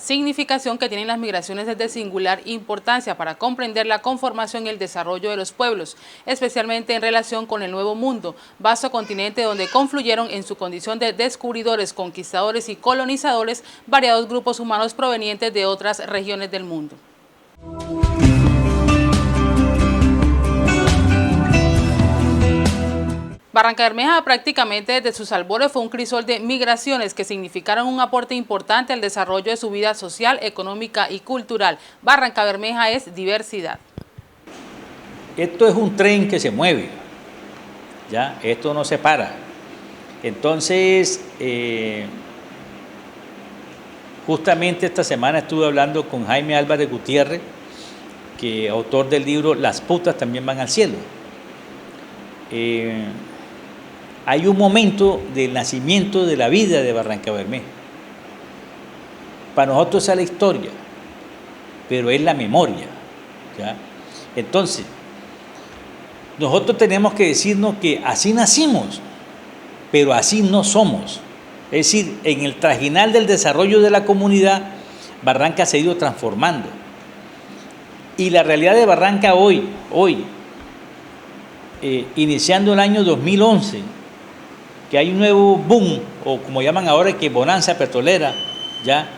significación que tienen las migraciones es de singular importancia para comprender la conformación y el desarrollo de los pueblos, especialmente en relación con el Nuevo Mundo, vasto continente donde confluyeron en su condición de descubridores, conquistadores y colonizadores variados grupos humanos provenientes de otras regiones del mundo. Barrancabermeja prácticamente desde sus albores fue un crisol de migraciones que significaron un aporte importante al desarrollo de su vida social, económica y cultural. Barrancabermeja es diversidad. Esto es un tren que se mueve, ¿ya? Esto no se para. Entonces, justamente esta semana estuve hablando con Jaime Álvarez Gutiérrez, que autor del libro Las putas también van al cielo. Hay un momento del nacimiento de la vida de Barrancabermeja. Para nosotros es la historia, pero es la memoria, ¿ya? Entonces, nosotros tenemos que decirnos que así nacimos, pero así no somos. Es decir, en el trajinar del desarrollo de la comunidad, Barranca se ha ido transformando. Y la realidad de Barranca hoy, iniciando el año 2011, que hay un nuevo boom, o como llaman ahora, que bonanza petrolera, ¿ya?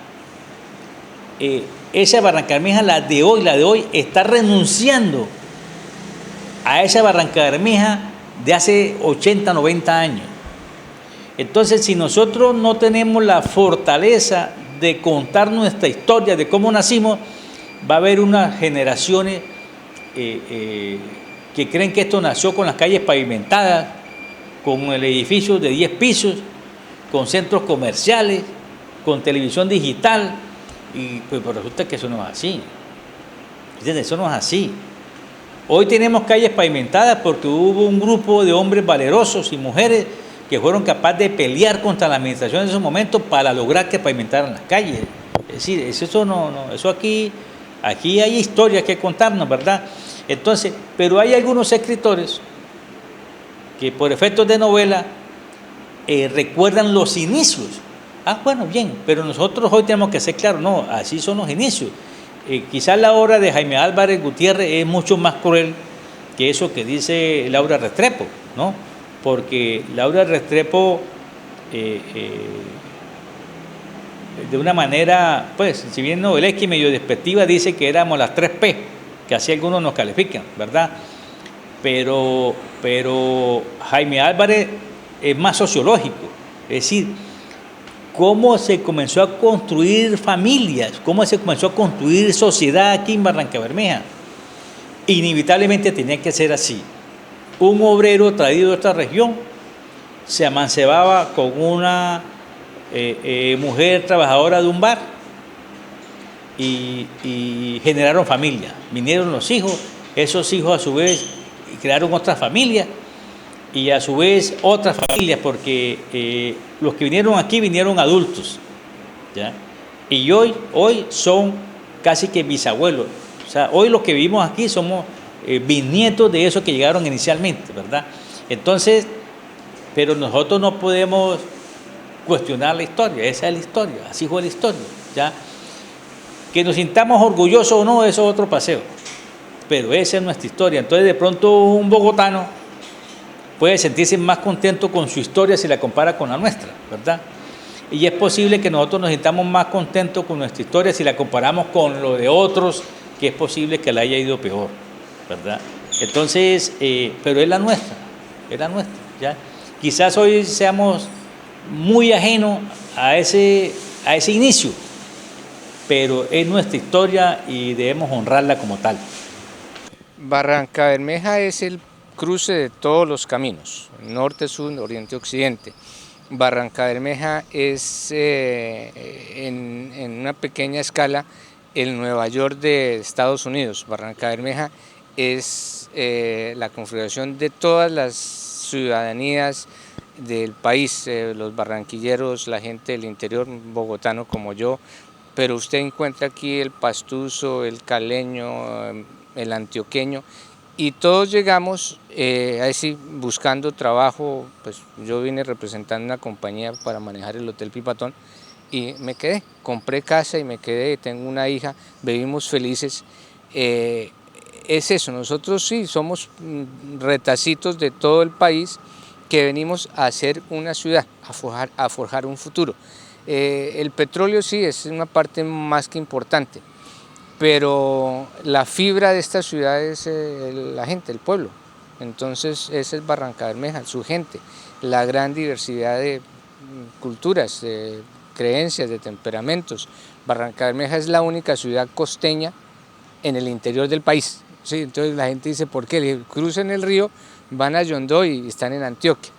Esa Barrancabermeja, la de hoy, está renunciando a esa Barrancabermeja de hace 80, 90 años. Entonces, si nosotros no tenemos la fortaleza de contar nuestra historia, de cómo nacimos, va a haber unas generaciones que creen que esto nació con las calles pavimentadas, con el edificio de 10 pisos, con centros comerciales, con televisión digital, y pues resulta que eso no es así. Eso no es así. Hoy tenemos calles pavimentadas porque hubo un grupo de hombres valerosos y mujeres que fueron capaces de pelear contra la administración en esos momentos para lograr que pavimentaran las calles. Es decir, eso aquí hay historias que contarnos, ¿verdad? Entonces, pero hay algunos escritores que por efectos de novela recuerdan los inicios. Bueno, bien, pero nosotros hoy tenemos que ser claros, no, así son los inicios. Quizás la obra de Jaime Álvarez Gutiérrez es mucho más cruel que eso que dice Laura Restrepo, ¿no? Porque Laura Restrepo, de una manera, pues, si bien novelesca y medio despectiva, dice que éramos las 3P, que así algunos nos califican, ¿verdad? Pero Jaime Álvarez es más sociológico, es decir, cómo se comenzó a construir familias, cómo se comenzó a construir sociedad aquí en Barrancabermeja. Inevitablemente tenía que ser así. Un obrero traído de esta región se amancebaba con una mujer trabajadora de un bar y generaron familia. Vinieron los hijos, esos hijos a su vez crearon otras familias y a su vez otras familias, porque los que vinieron aquí vinieron adultos, ¿ya? Y hoy son casi que bisabuelos. O sea, hoy los que vivimos aquí somos bisnietos de esos que llegaron inicialmente, ¿verdad? Entonces, pero nosotros no podemos cuestionar la historia, esa es la historia, así fue la historia, ¿ya? Que nos sintamos orgullosos o no, eso es otro paseo, pero esa es nuestra historia. Entonces, de pronto un bogotano puede sentirse más contento con su historia si la compara con la nuestra, ¿verdad? Y es posible que nosotros nos sintamos más contentos con nuestra historia si la comparamos con lo de otros, que es posible que la haya ido peor, ¿verdad? Entonces, pero es la nuestra, ¿ya? Quizás hoy seamos muy ajenos a ese inicio, pero es nuestra historia y debemos honrarla como tal. Barrancabermeja es el cruce de todos los caminos, norte, sur, oriente, occidente. Barrancabermeja es en una pequeña escala el Nueva York de Estados Unidos. Barrancabermeja es la configuración de todas las ciudadanías del país, los barranquilleros, la gente del interior bogotano como yo, pero usted encuentra aquí el pastuso, el caleño, el antioqueño, y todos llegamos así buscando trabajo. Pues yo vine representando una compañía para manejar el Hotel Pipatón y me quedé, compré casa y me quedé, tengo una hija, vivimos felices. Es eso, nosotros sí somos retacitos de todo el país que venimos a hacer una ciudad, a forjar un futuro. El petróleo sí es una parte más que importante, pero la fibra de esta ciudad es la gente, el pueblo. Entonces ese es Barrancabermeja, su gente, la gran diversidad de culturas, de creencias, de temperamentos. Barrancabermeja es la única ciudad costeña en el interior del país. Sí, entonces la gente dice, ¿por qué? Le digo, crucen el río, van a Yondó y están en Antioquia.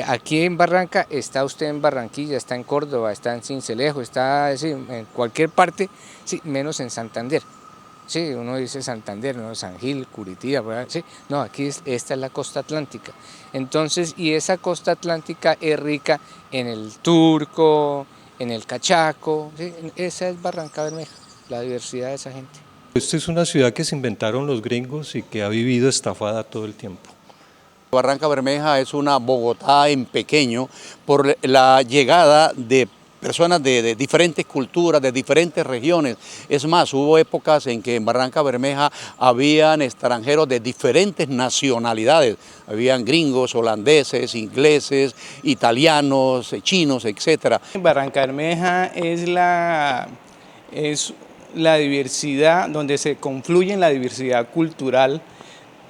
Aquí en Barranca, está usted en Barranquilla, está en Córdoba, está en Sincelejo, está sí, en cualquier parte, sí, menos en Santander. Sí, uno dice Santander, no, San Gil, Curitiba, sí, no, aquí esta es la costa atlántica. Entonces, y esa costa atlántica es rica en el turco, en el cachaco, sí, esa es Barrancabermeja, la diversidad de esa gente. Esta es una ciudad que se inventaron los gringos y que ha vivido estafada todo el tiempo. Barrancabermeja es una Bogotá en pequeño por la llegada de personas de diferentes culturas, de diferentes regiones. Es más, hubo épocas en que en Barrancabermeja habían extranjeros de diferentes nacionalidades. Habían gringos, holandeses, ingleses, italianos, chinos, etc. Barrancabermeja es la diversidad, donde se confluye la diversidad cultural,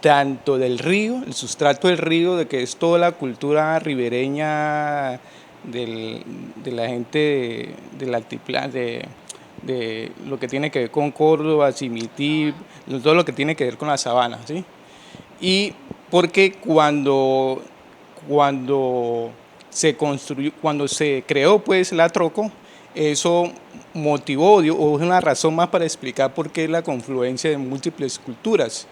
tanto del río, el sustrato del río, de que es toda la cultura ribereña de la gente del altiplano, de lo que tiene que ver con Córdoba, Simití, todo lo que tiene que ver con la sabana, ¿sí? Y porque cuando se creó pues la Troco, eso motivó o es una razón más para explicar por qué la confluencia de múltiples culturas.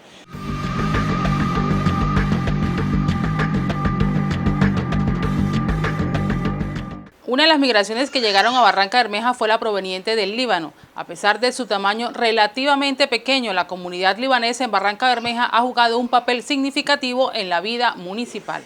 Una de las migraciones que llegaron a Barrancabermeja fue la proveniente del Líbano. A pesar de su tamaño relativamente pequeño, la comunidad libanesa en Barrancabermeja ha jugado un papel significativo en la vida municipal.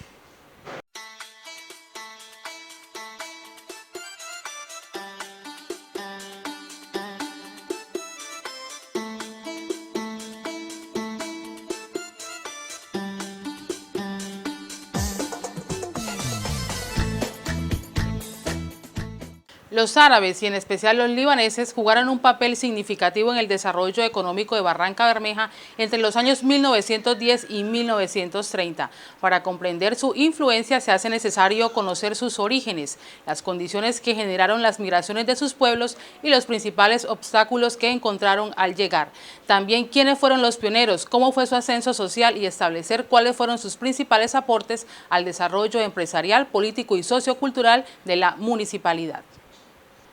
Los árabes y en especial los libaneses jugaron un papel significativo en el desarrollo económico de Barrancabermeja entre los años 1910 y 1930. Para comprender su influencia se hace necesario conocer sus orígenes, las condiciones que generaron las migraciones de sus pueblos y los principales obstáculos que encontraron al llegar. También quiénes fueron los pioneros, cómo fue su ascenso social y establecer cuáles fueron sus principales aportes al desarrollo empresarial, político y sociocultural de la municipalidad.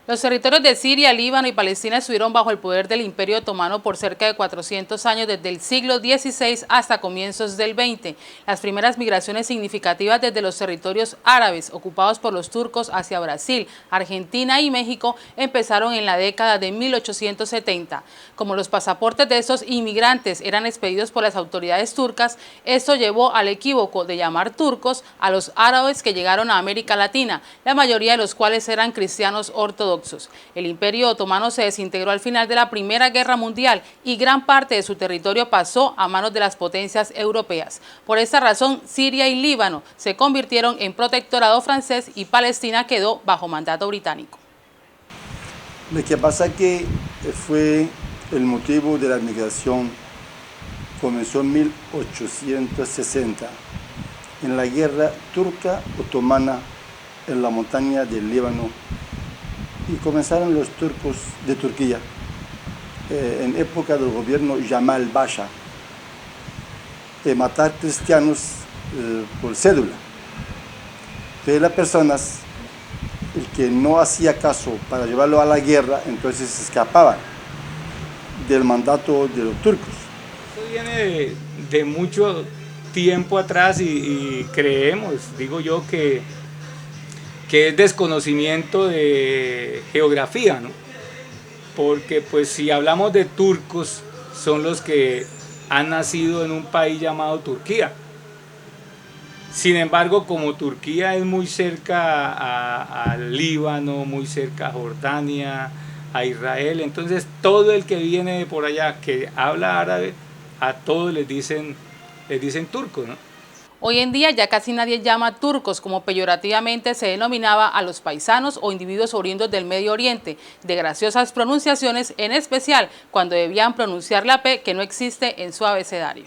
Los territorios de Siria, Líbano y Palestina estuvieron bajo el poder del Imperio Otomano por cerca de 400 años, desde el siglo XVI hasta comienzos del XX. Las primeras migraciones significativas desde los territorios árabes ocupados por los turcos hacia Brasil, Argentina y México empezaron en la década de 1870. Como los pasaportes de estos inmigrantes eran expedidos por las autoridades turcas, esto llevó al equívoco de llamar turcos a los árabes que llegaron a América Latina, la mayoría de los cuales eran cristianos ortodoxos. El Imperio Otomano se desintegró al final de la Primera Guerra Mundial y gran parte de su territorio pasó a manos de las potencias europeas. Por esta razón, Siria y Líbano se convirtieron en protectorado francés y Palestina quedó bajo mandato británico. Lo que pasa es que fue el motivo de la migración, comenzó en 1860, en la guerra turca-otomana en la montaña del Líbano. Y comenzaron los turcos de Turquía, en época del gobierno Jamal Pasha, de matar cristianos por cédula. Entonces las personas, el que no hacía caso para llevarlo a la guerra, entonces se escapaban del mandato de los turcos. Esto viene de mucho tiempo atrás y creemos, digo yo, que es desconocimiento de geografía, ¿no? Porque pues si hablamos de turcos, son los que han nacido en un país llamado Turquía. Sin embargo, como Turquía es muy cerca al Líbano, muy cerca a Jordania, a Israel, entonces todo el que viene de por allá que habla árabe, a todos les dicen turco, ¿no? Hoy en día ya casi nadie llama turcos, como peyorativamente se denominaba a los paisanos o individuos oriundos del Medio Oriente, de graciosas pronunciaciones, en especial cuando debían pronunciar la P que no existe en su abecedario.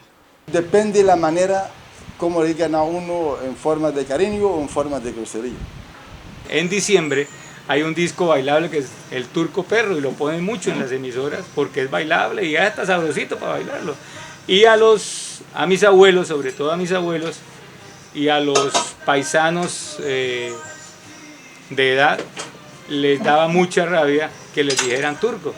Depende de la manera como le digan a uno, en forma de cariño o en forma de grosería. En diciembre hay un disco bailable que es el Turco Perro y lo ponen mucho en las emisoras porque es bailable y ya está sabrosito para bailarlo. Y a mis abuelos, sobre todo a mis abuelos y a los paisanos de edad, les daba mucha rabia que les dijeran turco.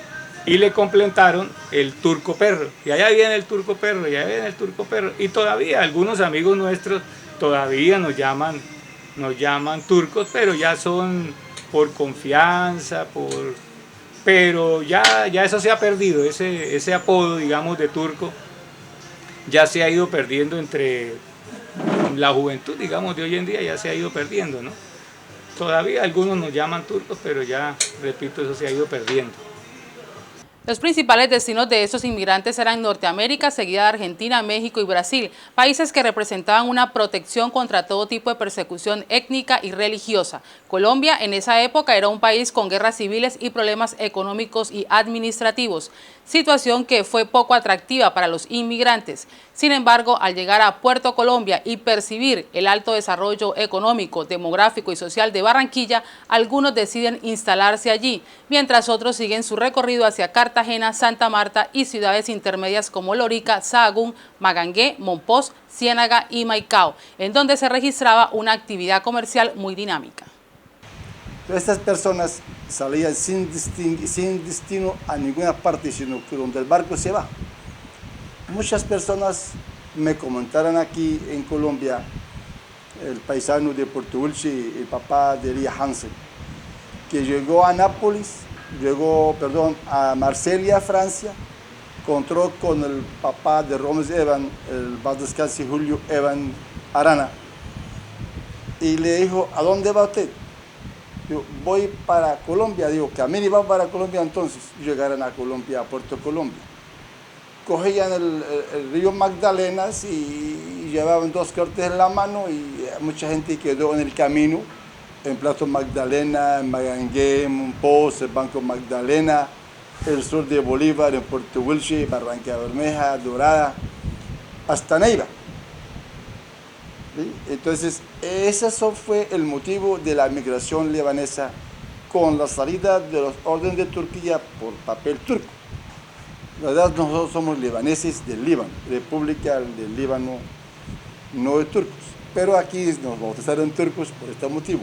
Y le complementaron el Turco Perro. Y allá viene el Turco Perro, y allá viene el Turco Perro. Y todavía algunos amigos nuestros todavía nos llaman turcos, pero ya son por confianza, pero ya eso se ha perdido, ese apodo, digamos, de turco, ya se ha ido perdiendo entre la juventud, digamos, de hoy en día, ya se ha ido perdiendo, ¿no? Todavía algunos nos llaman turcos, pero ya, repito, eso se ha ido perdiendo. Los principales destinos de estos inmigrantes eran Norteamérica, seguida de Argentina, México y Brasil, países que representaban una protección contra todo tipo de persecución étnica y religiosa. Colombia en esa época era un país con guerras civiles y problemas económicos y administrativos, situación que fue poco atractiva para los inmigrantes. Sin embargo, al llegar a Puerto Colombia y percibir el alto desarrollo económico, demográfico y social de Barranquilla, algunos deciden instalarse allí, mientras otros siguen su recorrido hacia Cartagena, Santa Marta y ciudades intermedias como Lorica, Sahagún, Magangué, Monpós, Ciénaga y Maicao, en donde se registraba una actividad comercial muy dinámica. Estas personas salían sin destino a ninguna parte, sino que donde el barco se va. Muchas personas me comentaron aquí en Colombia, el paisano de Puerto Wilche, el papá de Elia Hansen, que llegó a Nápoles, a Marsella, Francia, encontró con el papá de Romes Evan, el paz descanse Julio Evan Arana, y le dijo, ¿a dónde va usted? Yo voy para Colombia, digo, camine y va para Colombia. Entonces llegaron a Colombia, a Puerto Colombia. Cogían el río Magdalena y llevaban 2 cortes en la mano y mucha gente quedó en el camino, en Plato Magdalena, en Magangué, en Monpós, el Banco Magdalena, el sur de Bolívar, en Puerto Wilche, Barranca Bermeja, Dorada, hasta Neiva. ¿Sí? Entonces, ese fue el motivo de la migración libanesa con la salida de los órdenes de Turquía por papel turco. La verdad, nosotros somos libaneses del Líbano, República del Líbano, no de turcos, pero aquí nos bautizaron turcos por este motivo.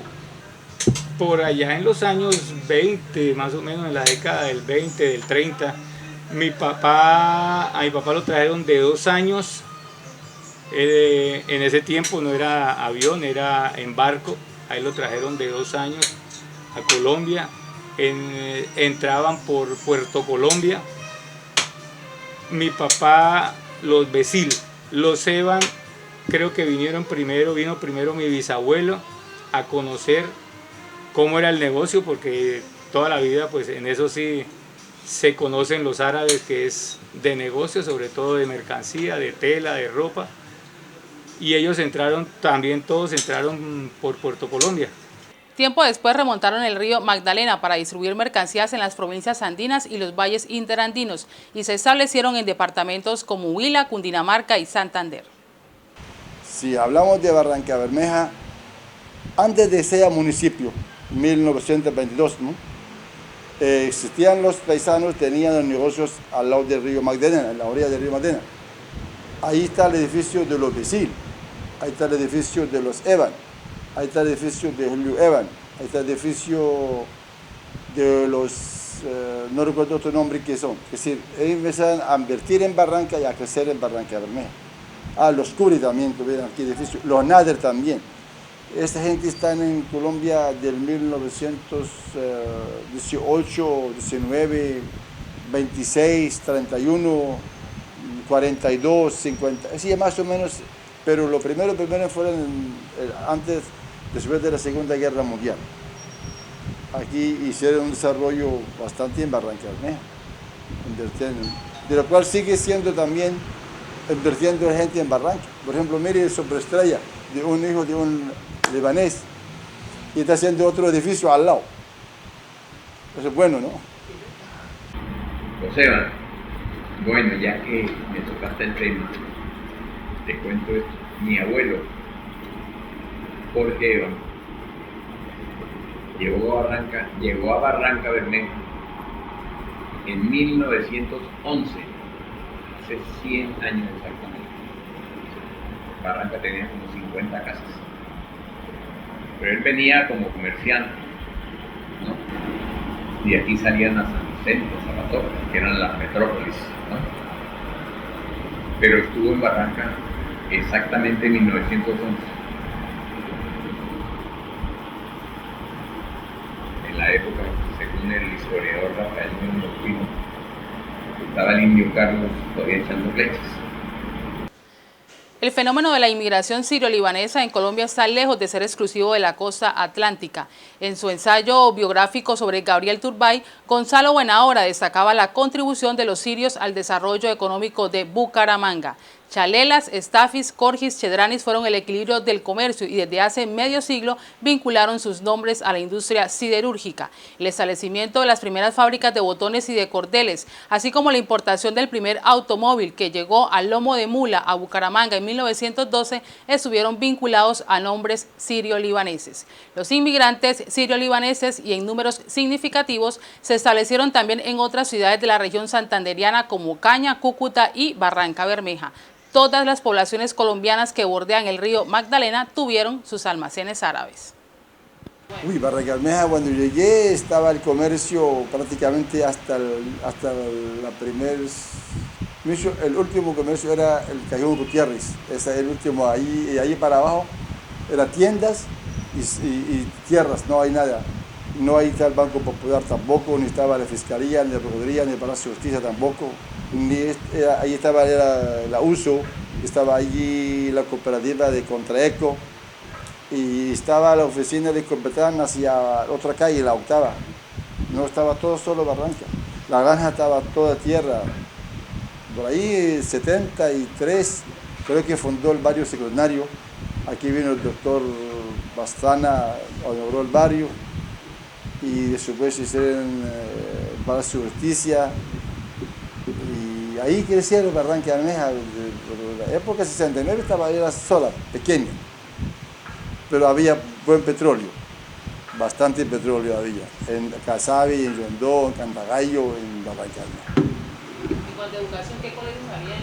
Por allá en los años 20, más o menos en la década del 20, del 30, a mi papá lo trajeron de 2 años. En ese tiempo no era avión, era en barco. Ahí lo trajeron de 2 años a Colombia. Entraban por Puerto Colombia. Mi papá, los Becil, los Evan, creo que vino primero mi bisabuelo a conocer cómo era el negocio, porque toda la vida pues en eso sí se conocen los árabes, que es de negocio, sobre todo de mercancía, de tela, de ropa. Y ellos todos entraron por Puerto Colombia. Tiempo después remontaron el río Magdalena para distribuir mercancías en las provincias andinas y los valles interandinos y se establecieron en departamentos como Huila, Cundinamarca y Santander. Si hablamos de Barranca Bermeja, antes de ser municipio, 1922, ¿no? Existían los paisanos, tenían los negocios al lado del río Magdalena, en la orilla del río Magdalena. Ahí está el edificio de los Becil, ahí está el edificio de los Evan, ahí está el edificio de Julio Evan, ahí está el edificio de los, no recuerdo otro nombre que son. Es decir, ellos empezaron a invertir en Barranca y a crecer en Barranca Bermeja. Los Curi también tuvieron aquí edificios, los Nader también. Esta gente está en Colombia del 1918, 19, 26, 31, 42, 50, así más o menos pero lo primero fueron después de la Segunda Guerra Mundial. Aquí hicieron un desarrollo bastante en Barranca Bermeja, de lo cual sigue siendo también invirtiendo gente en Barranca. Por ejemplo, mire el Sobreestrella, de un hijo de un libanés, y está haciendo otro edificio al lado. Eso es bueno, ¿no? Joseba, bueno, ya que me tocaste el tema, te cuento esto. Mi abuelo, Jorge Eva, llegó a Barranca Bermeja en 1911, hace 100 años exactamente. Barranca tenía como 50 casas, pero él venía como comerciante, ¿no? Y aquí salían a San Vicente, a Salvatore, que eran las metrópolis, ¿no? Pero estuvo en Barranca exactamente en 1911. En la época, según el historiador Rafael Mendocino, estaba el indio Carlos todavía echando flechas. El fenómeno de la inmigración sirio-libanesa en Colombia está lejos de ser exclusivo de la costa atlántica. En su ensayo biográfico sobre Gabriel Turbay, Gonzalo Buenahora destacaba la contribución de los sirios al desarrollo económico de Bucaramanga. Chalelas, Estafis, Corgis, Chedranis fueron el equilibrio del comercio y desde hace medio siglo vincularon sus nombres a la industria siderúrgica. El establecimiento de las primeras fábricas de botones y de cordeles, así como la importación del primer automóvil que llegó al lomo de mula a Bucaramanga en 1912, estuvieron vinculados a nombres sirio-libaneses. Los inmigrantes sirio-libaneses y en números significativos se establecieron también en otras ciudades de la región santanderiana como Caña, Cúcuta y Barranca Bermeja. Todas las poblaciones colombianas que bordean el río Magdalena tuvieron sus almacenes árabes. Uy, Barranca Bermeja, cuando llegué estaba el comercio prácticamente hasta la primer... El último comercio era el Callejón Gutiérrez, ese es el último, ahí para abajo eran tiendas y tierras, no hay nada. No hay está el Banco Popular tampoco, ni estaba la Fiscalía, ni la Procuraduría, ni el Palacio de Justicia tampoco. Ahí estaba la USO, estaba allí la cooperativa de Contraeco y estaba la oficina de Competán hacia otra calle, la octava. No estaba todo solo Barranca. La granja estaba toda tierra. Por ahí 73 creo que fundó el barrio secundario. Aquí vino el doctor Bastana, inauguró el barrio. Y después hicieron el Palacio de Justicia. Y ahí crecieron Barranca Bermeja. En la época 69 era sola, pequeña. Pero había buen petróleo. Bastante petróleo había. En Casabe, en Yondó, en Cantagallo, en Barranca Bermeja. ¿Y cuanto a educación, qué colegios había en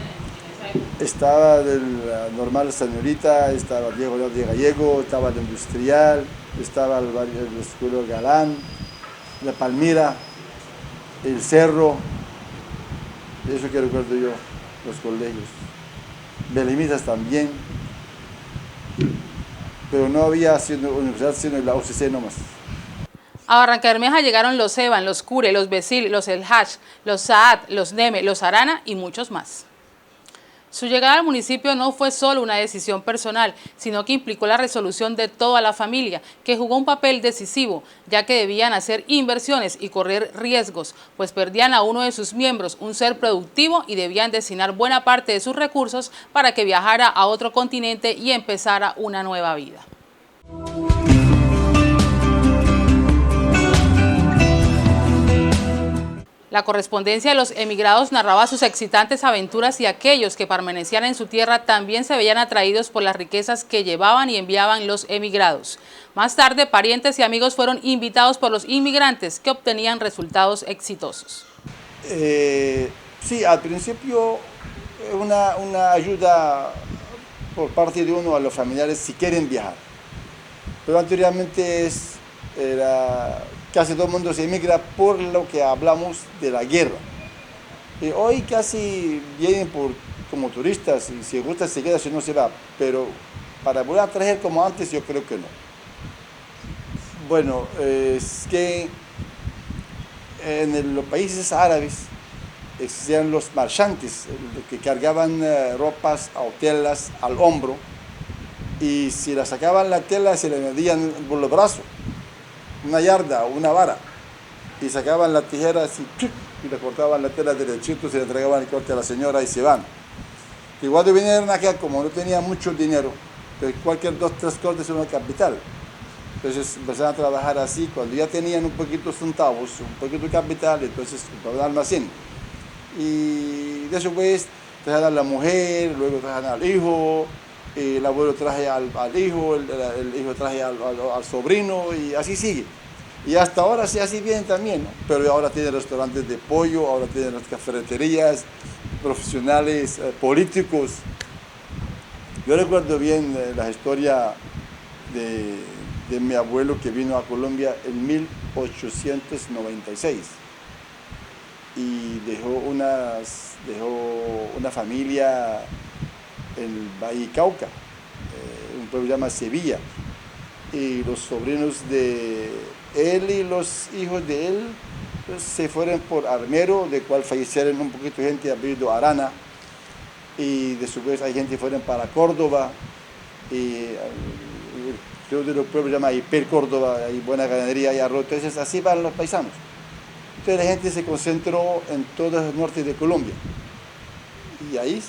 esa época? Estaba el normal Señorita, estaba el Diego de Gallego, estaba el Industrial, estaba el Escuela Galán, la Palmira, el Cerro, eso que recuerdo yo, los colegios. Belimitas también, pero no había universidad sino la UCC nomás. A Barranca Bermeja llegaron los Eban, los Cure, los Besil, los El Hach, los Saad, los Neme, los Arana y muchos más. Su llegada al municipio no fue solo una decisión personal, sino que implicó la resolución de toda la familia, que jugó un papel decisivo, ya que debían hacer inversiones y correr riesgos, pues perdían a uno de sus miembros, un ser productivo, y debían destinar buena parte de sus recursos para que viajara a otro continente y empezara una nueva vida. La correspondencia de los emigrados narraba sus excitantes aventuras y aquellos que permanecían en su tierra también se veían atraídos por las riquezas que llevaban y enviaban los emigrados. Más tarde, parientes y amigos fueron invitados por los inmigrantes que obtenían resultados exitosos. Sí, al principio una ayuda por parte de uno a los familiares si quieren viajar. Pero anteriormente casi todo el mundo se emigra por lo que hablamos de la guerra. Y hoy casi vienen como turistas y si les gusta se queda, si no se va. Pero para volver a traer como antes yo creo que no. Bueno, es que en los países árabes existían los marchantes que cargaban ropas o telas al hombro y si la sacaban la tela se le medían por los brazos, una yarda o una vara, y sacaban la tijera así, y le cortaban la tela derechito, se le entregaban el corte a la señora y se van. Y cuando vinieron acá, como no tenía mucho dinero, pues cualquier 2 o 3 cortes era una capital. Entonces empezaron a trabajar así, cuando ya tenían un poquito centavos, un poquito de capital, entonces compraban almacén. Y después trajeron a la mujer, luego trajeron al hijo, el abuelo traje al hijo, el hijo traje al sobrino, y así sigue. Y hasta ahora sí, así bien también, ¿no? Pero ahora tienen restaurantes de pollo, ahora tienen las cafeterías, profesionales, políticos. Yo recuerdo bien la historia de mi abuelo que vino a Colombia en 1896 y dejó una familia en el Valle Cauca, un pueblo que se llama Sevilla, y los sobrinos de él y los hijos de él pues, se fueron por Armero, de cual fallecieron un poquito de gente apellido Arana, y de su vez hay gente que fueron para Córdoba, y creo de los pueblos se llama Hiper Córdoba, hay buena ganadería y arroz, entonces así van los paisanos. Entonces la gente se concentró en todo el norte de Colombia, y ahí.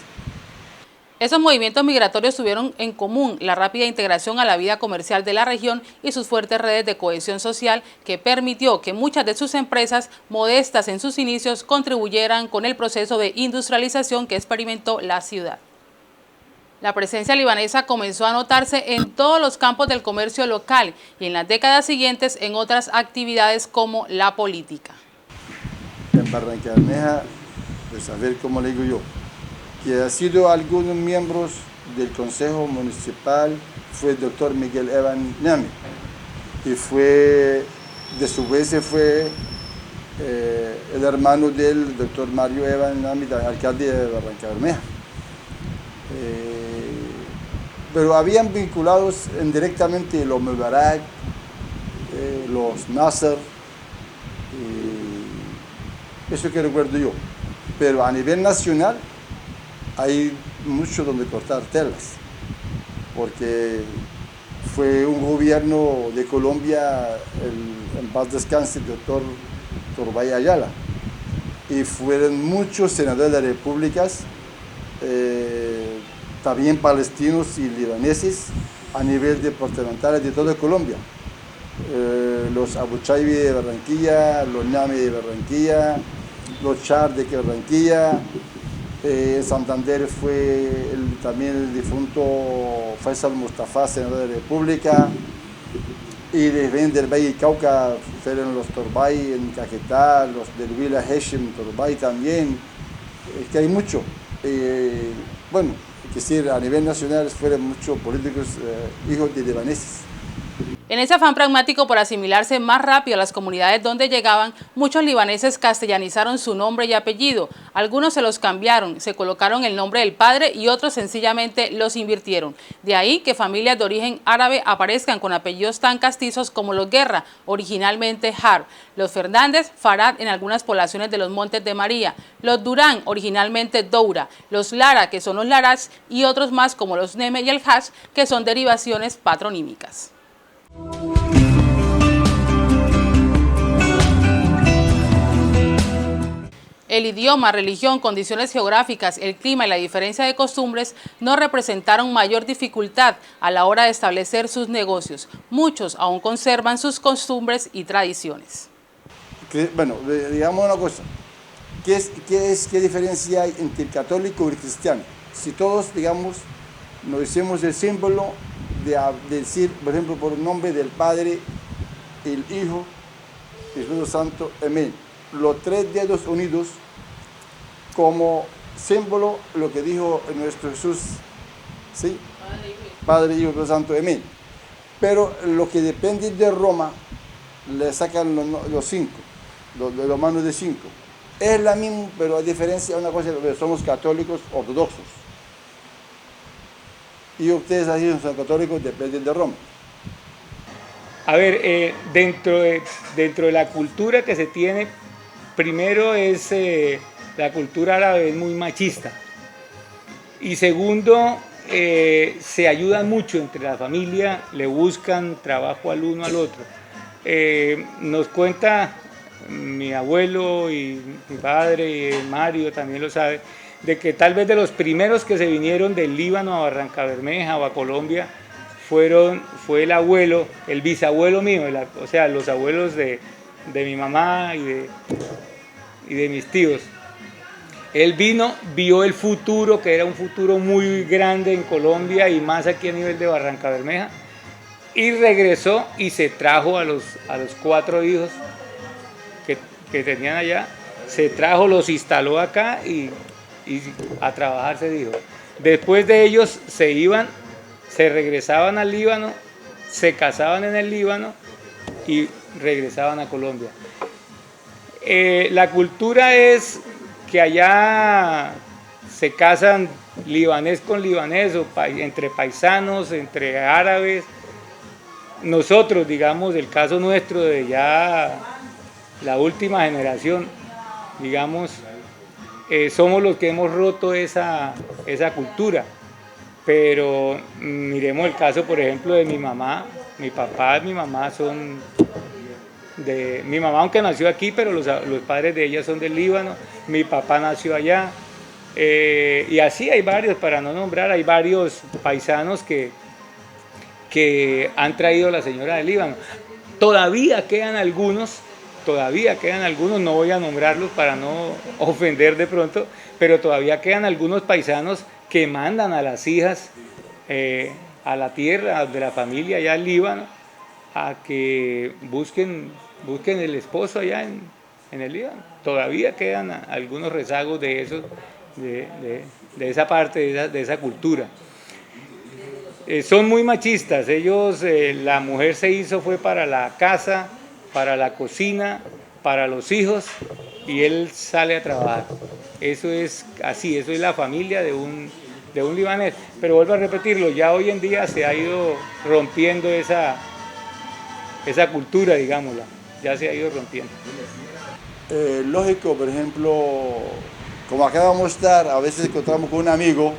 Esos movimientos migratorios tuvieron en común la rápida integración a la vida comercial de la región y sus fuertes redes de cohesión social que permitió que muchas de sus empresas, modestas en sus inicios, contribuyeran con el proceso de industrialización que experimentó la ciudad. La presencia libanesa comenzó a notarse en todos los campos del comercio local y en las décadas siguientes en otras actividades como la política. En Barrancabermeja, pues a ver cómo le digo yo, que ha sido algunos miembros del Consejo Municipal fue el doctor Miguel Evan Ñame, y fue, de su vez fue el hermano del doctor Mario Evan Ñame, alcalde de Barrancabermeja. Pero habían vinculados indirectamente los Mubarak, los Nasser, eso que recuerdo yo. Pero a nivel nacional hay mucho donde cortar telas, porque fue un gobierno de Colombia, en paz descanse, el doctor Torbay Ayala, y fueron muchos senadores de las repúblicas, también palestinos y libaneses, a nivel departamental de toda Colombia. Los Abu Chaibi de Barranquilla, los Ñame de Barranquilla, los Char de Barranquilla. En Santander fue también el difunto Faisal Mustafa, senador de la República, y del Valle Cauca fueron los Torbay en Caquetá, los del Vila Heshim Torbay también. Es que hay mucho. Bueno, es decir, a nivel nacional fueron muchos políticos hijos de libaneses. En ese afán pragmático por asimilarse más rápido a las comunidades donde llegaban, muchos libaneses castellanizaron su nombre y apellido. Algunos se los cambiaron, se colocaron el nombre del padre y otros sencillamente los invirtieron. De ahí que familias de origen árabe aparezcan con apellidos tan castizos como los Guerra, originalmente Har, los Fernández, Farad en algunas poblaciones de los Montes de María, los Durán, originalmente Doura, los Lara, que son los Larach, y otros más como los Neme y el Hash, que son derivaciones patronímicas. El idioma, religión, condiciones geográficas, el clima y la diferencia de costumbres no representaron mayor dificultad a la hora de establecer sus negocios. Muchos aún conservan sus costumbres y tradiciones. Bueno, digamos una cosa, ¿qué diferencia hay entre el católico y el cristiano? Si todos, digamos, nos hicimos el símbolo de decir, por ejemplo, por el nombre del Padre, el Hijo, el Espíritu Santo, amén. Los 3 dedos unidos como símbolo, lo que dijo nuestro Jesús, ¿sí? Padre, Hijo, Espíritu Santo, amén. Pero lo que depende de Roma, le sacan los 5, los manos de 5. Es la misma, pero a diferencia, una cosa, somos católicos ortodoxos. Y ustedes así son católicos, dependen de Roma. A ver, dentro de la cultura que se tiene, primero es la cultura árabe es muy machista. Y segundo, se ayudan mucho entre la familia, le buscan trabajo al uno al otro. Nos cuenta mi abuelo y mi padre, y Mario también lo sabe, de que tal vez de los primeros que se vinieron del Líbano a Barranca Bermeja o a Colombia fue el abuelo, el bisabuelo mío, o sea, los abuelos de mi mamá y de mis tíos. Él vino, vio el futuro, que era un futuro muy grande en Colombia y más aquí a nivel de Barranca Bermeja, y regresó y se trajo a los 4 hijos que tenían allá, se trajo, los instaló acá y a trabajar se dijo. Después de ellos se iban, se regresaban al Líbano, se casaban en el Líbano y regresaban a Colombia. La cultura es que allá se casan libanés con libanés, o entre paisanos, entre árabes. Nosotros, digamos, el caso nuestro de ya la última generación, digamos, somos los que hemos roto esa cultura. Pero miremos el caso, por ejemplo, de mi mamá. Mi papá y mi mamá son mi mamá, aunque nació aquí, pero los padres de ella son del Líbano. Mi papá nació allá. Y así hay varios, para no nombrar, hay varios paisanos que han traído a la señora del Líbano. Todavía quedan algunos, no voy a nombrarlos para no ofender de pronto, pero todavía quedan algunos paisanos que mandan a las hijas a la tierra de la familia allá en Líbano a que busquen el esposo allá en el Líbano. Todavía quedan algunos rezagos de eso, de esa parte, de esa cultura. Son muy machistas, ellos, la mujer fue para la casa, para la cocina, para los hijos, y él sale a trabajar. Eso es así, eso es la familia de un libanés. Pero vuelvo a repetirlo, ya hoy en día se ha ido rompiendo esa cultura, digámosla, ya se ha ido rompiendo. Lógico, por ejemplo, como acabamos de estar, a veces encontramos con un amigo,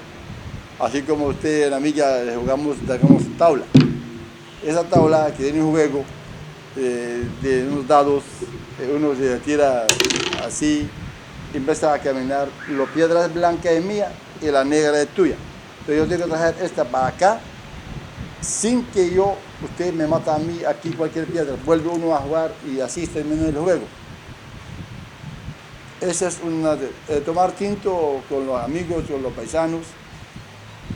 así como usted, la amiga, jugamos tabla. Esa tabla que tiene un juego de unos dados, uno se tira así, empieza a caminar, la piedra blanca es mía y la negra es tuya. Entonces yo tengo que traer esta para acá, sin que usted me mata a mí aquí cualquier piedra, vuelve uno a jugar y así termina el juego. Esa es tomar tinto con los amigos, con los paisanos.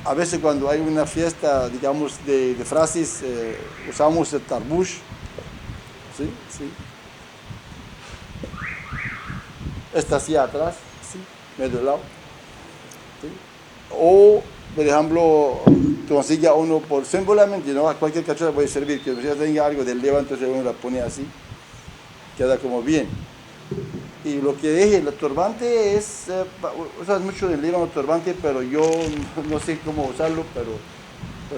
A veces cuando hay una fiesta, digamos, de frases, usamos el tarbush. ¿Sí? Sí. Esta así atrás, ¿sí? Medio lado. ¿Sí? O, por ejemplo, consigue uno por símbolamente, ¿no? A cualquier cachuela puede servir, que si tenga algo del Líbano, entonces uno la pone así, queda como bien. Y lo que dije, el turbante es, usas mucho del Líbano turbante, pero yo no sé cómo usarlo, pero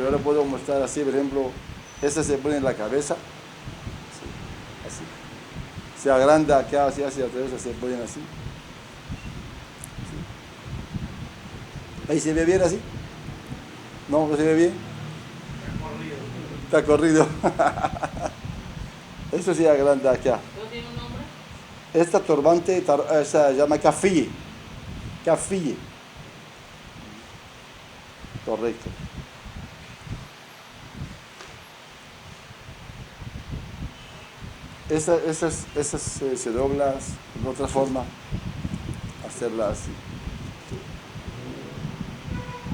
yo lo puedo mostrar así, por ejemplo, ese se pone en la cabeza, así, se agranda acá, así hacia atrás, se ponen así. Ahí se ve bien así. No se ve bien. Está corrido. Eso se agranda acá. Esta turbante se llama kafiyeh. Kafiyeh. Correcto. Esas se doblan de otra forma, hacerla así.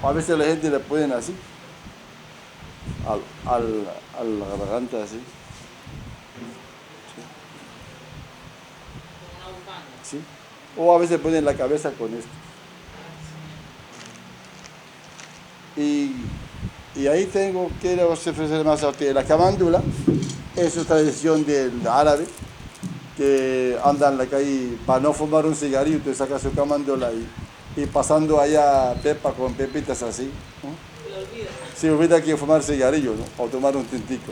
A veces la gente le ponen así, a la garganta así. ¿Sí? O a veces ponen la cabeza con esto. Y ahí quiero ofrecer más a usted. La camándula es una tradición del árabe que anda en la calle para no fumar un cigarrillo, te saca su camándula y pasando allá pepa con pepitas así, ¿no? Se olvida que fumar cigarrillo, ¿no? O tomar un tintico.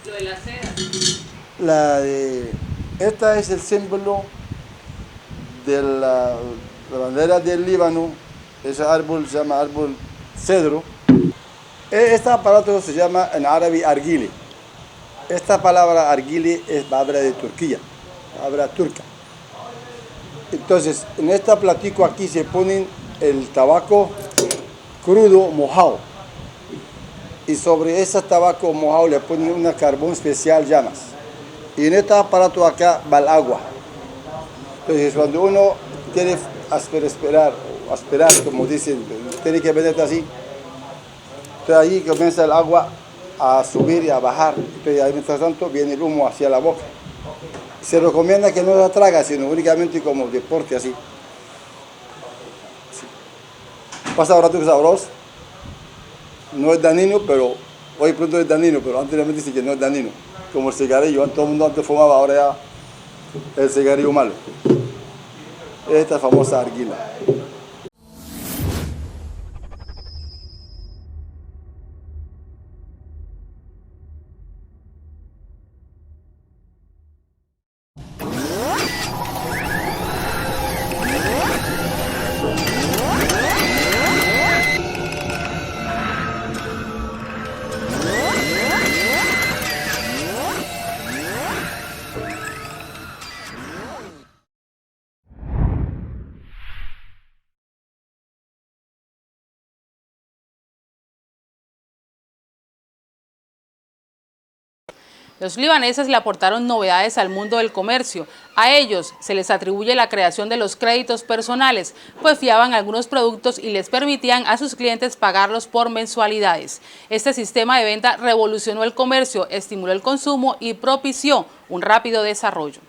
Lo de la seda. Esta es el símbolo de la bandera del Líbano Ese árbol se llama árbol cedro. Este aparato se llama en árabe argile. Esta palabra argile es palabra de Turquía, palabra turca. Entonces, en este platico aquí se ponen el tabaco crudo mojado. Y sobre ese tabaco mojado le ponen un carbón especial, llamas. Y en este aparato acá va el agua. Entonces, cuando uno quiere aspirar, como dicen, tiene que meterte así. Entonces ahí comienza el agua a subir y a bajar. Entonces ahí mientras tanto viene el humo hacia la boca. Se recomienda que no la traga, sino únicamente como deporte así. Pasa un rato que es sabroso. No es dañino, pero hoy pronto es dañino, pero anteriormente sí que no es dañino. Como el cigarrillo, todo el mundo antes fumaba, ahora ya el cigarrillo malo. Esta famosa argila. Los libaneses le aportaron novedades al mundo del comercio. A ellos se les atribuye la creación de los créditos personales, pues fiaban algunos productos y les permitían a sus clientes pagarlos por mensualidades. Este sistema de venta revolucionó el comercio, estimuló el consumo y propició un rápido desarrollo.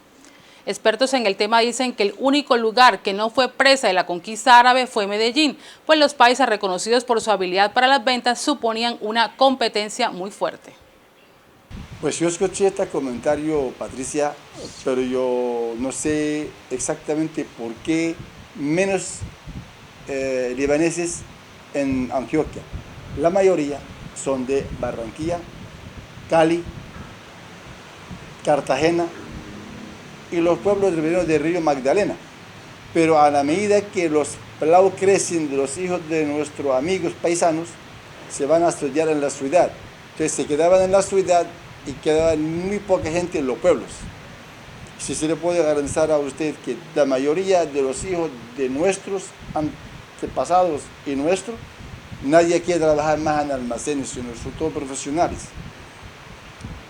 Expertos en el tema dicen que el único lugar que no fue presa de la conquista árabe fue Medellín, pues los paisas reconocidos por su habilidad para las ventas suponían una competencia muy fuerte. Pues yo escuché este comentario, Patricia, pero yo no sé exactamente por qué menos libaneses en Antioquia. La mayoría son de Barranquilla, Cali, Cartagena y los pueblos de Río Magdalena. Pero a la medida que los pelados crecen, de los hijos de nuestros amigos paisanos, se van a estudiar en la ciudad. Entonces se quedaban en la ciudad y quedaba muy poca gente en los pueblos. Si se le puede garantizar a usted que la mayoría de los hijos de nuestros antepasados y nuestros, nadie quiere trabajar más en almacenes, sino son todos profesionales.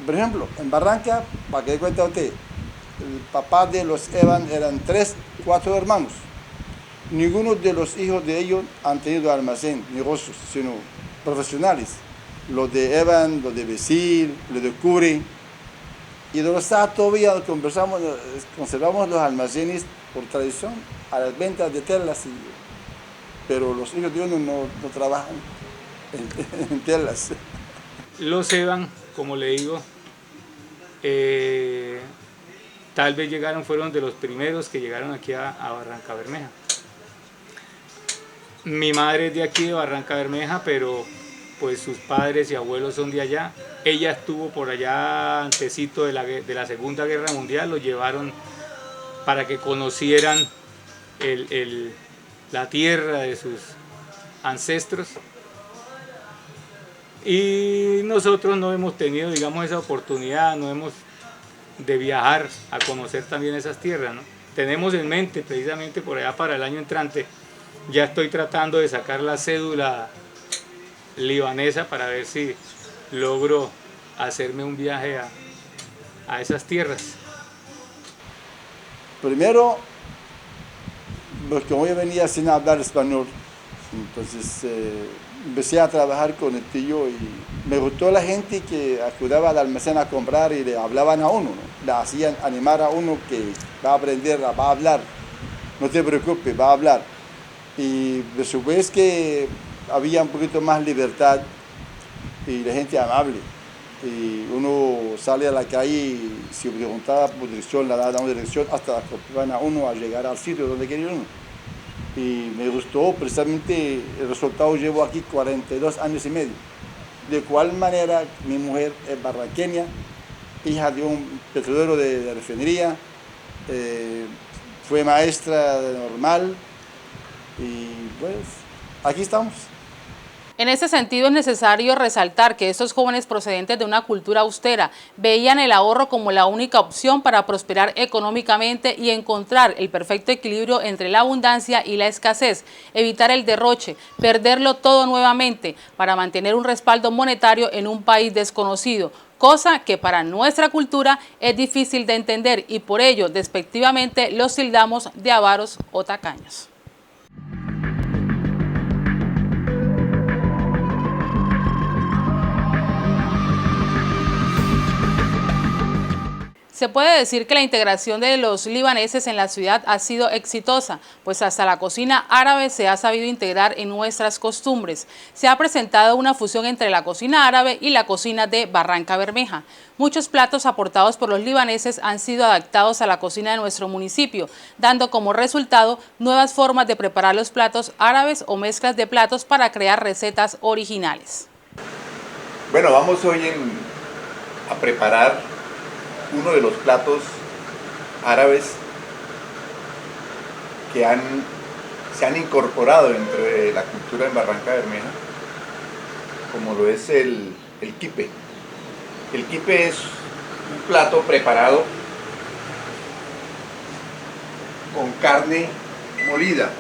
Por ejemplo, en Barranca, para que dé cuenta usted, el papá de los Evan eran 3, 4 hermanos. Ninguno de los hijos de ellos han tenido almacén, negocios, sino profesionales. Los de Evan, los de Besil, los de Curi. Y de los Sá todavía conservamos los almacenes por tradición a las ventas de telas. Pero los hijos de uno no trabajan en telas. Los Evan, como le digo, tal vez fueron de los primeros que llegaron aquí a Barranca Bermeja. Mi madre es de aquí, de Barranca Bermeja, pero pues sus padres y abuelos son de allá. Ella estuvo por allá antesito de la Segunda Guerra Mundial, lo llevaron para que conocieran la tierra de sus ancestros. Y nosotros no hemos tenido, digamos, esa oportunidad, de viajar a conocer también esas tierras, ¿no? Tenemos en mente, precisamente por allá para el año entrante, ya estoy tratando de sacar la cédula libanesa para ver si logro hacerme un viaje a esas tierras. Primero, porque como yo venía sin hablar español, entonces empecé a trabajar con el tío y me gustó la gente que ayudaba al almacén a comprar y le hablaban a uno, ¿no? Le hacían animar a uno que va a aprender, va a hablar, no te preocupes, va a hablar. Y después que había un poquito más libertad y la gente amable. Y uno sale a la calle y si preguntaba por dirección, le daban una dirección hasta que van a uno a llegar al sitio donde quería uno. Y me gustó, precisamente el resultado. Llevo aquí 42 años y medio. De cual manera mi mujer es barranqueña, hija de un petrolero de refinería, fue maestra normal y pues aquí estamos. En ese sentido es necesario resaltar que estos jóvenes procedentes de una cultura austera veían el ahorro como la única opción para prosperar económicamente y encontrar el perfecto equilibrio entre la abundancia y la escasez, evitar el derroche, perderlo todo nuevamente para mantener un respaldo monetario en un país desconocido, cosa que para nuestra cultura es difícil de entender y por ello despectivamente los tildamos de avaros o tacaños. Se puede decir que la integración de los libaneses en la ciudad ha sido exitosa, pues hasta la cocina árabe se ha sabido integrar en nuestras costumbres. Se ha presentado una fusión entre la cocina árabe y la cocina de Barranca Bermeja. Muchos platos aportados por los libaneses han sido adaptados a la cocina de nuestro municipio, dando como resultado nuevas formas de preparar los platos árabes o mezclas de platos para crear recetas originales. Bueno, vamos hoy a preparar uno de los platos árabes que se han incorporado dentro de la cultura en Barranca Bermeja, como lo es el quipe. El quipe es un plato preparado con carne molida.